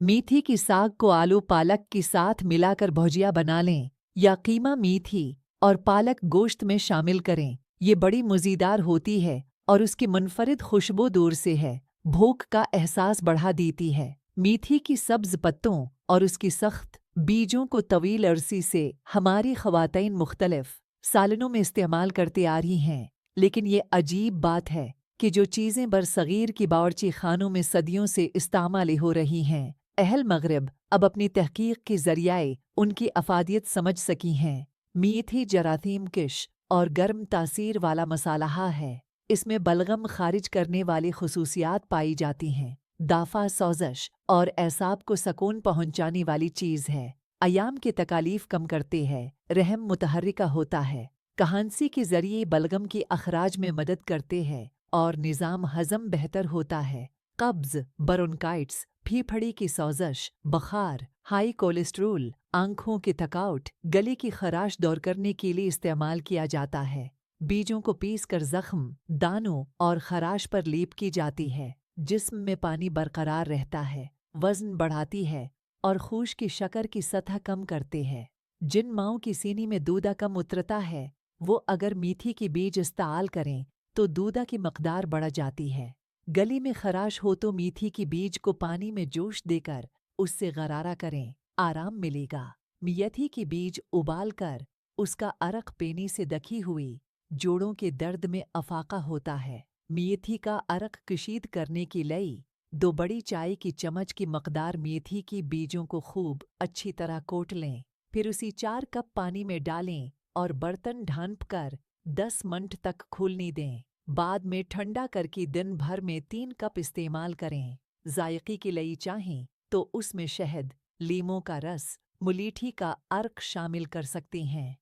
मीठी की साग को आलू पालक के साथ मिलाकर भुजिया बना लें या कीमा मीठी और पालक गोश्त में शामिल करें। ये बड़ी मज़ेदार होती है और उसकी मुनफरिद खुशबू दूर से है भूख का एहसास बढ़ा देती है। मीठी की सब्ज़ पत्तों और उसकी सख्त बीजों को तवील अरसी से हमारी ख़वातीन मुख्तलिफ सालनों में इस्तेमाल करते आ रही हैं, लेकिन ये अजीब बात है कि जो चीज़ें बरसगीर की बावर्ची खानों में सदियों से इस्तेमाल हो रही हैं, अहल मगरिब अब अपनी तहकीक के ज़रिए उनकी अफादियत समझ सकी हैं। मीठी जराथीम किश और गर्म तासीर वाला मसालहा है। इसमें बलगम खारिज करने वाली खसूसियात पाई जाती हैं। दाफा सोज़श और एसाब को सकून पहुंचाने वाली चीज़ है। अयाम की तकालीफ कम करते हैं, रहम मुतहर्रिका होता है, कहानसी के ज़रिए बलगम की अखराज में मदद करते हैं और निज़ाम हज़म बेहतर होता है। कब्ज़, ब्रोंकाइटिस, फीफड़ी की सोज़श, बुखार, हाई कोलेस्ट्रोल, आँखों की थकावट, गले की खराश दूर करने के लिए इस्तेमाल किया जाता है। बीजों को पीसकर ज़ख्म, दानों और खराश पर लेप की जाती है। जिस्म में पानी बरकरार रहता है, वज़न बढ़ाती है और खून की शक्कर की सतह कम करते हैं। जिन माँओं की सीनी में दूधा कम उतरता है, वो अगर मीठी की बीज इस्तेमाल करें तो दूधा की मकदार बढ़ जाती है। गले में खराश हो तो मीठी की बीज को पानी में जोश देकर उससे गरारा करें, आराम मिलेगा। मेथी की बीज उबाल कर उसका अरक पीने से दखी हुई जोड़ों के दर्द में अफाका होता है। मेथी का अरक कशीद करने की लई 2 बड़ी चाय की चम्मच की मकदार मेथी की बीजों को खूब अच्छी तरह कोट लें, फिर उसी 4 कप पानी में डालें और बर्तन ढाँप कर 10 मिनट तक खोलने दें। बाद में ठंडा करके दिन भर में 3 कप इस्तेमाल करें। जायके की लई चाहें तो उसमें शहद, लीमों का रस, मुलीठी का अर्क शामिल कर सकते हैं।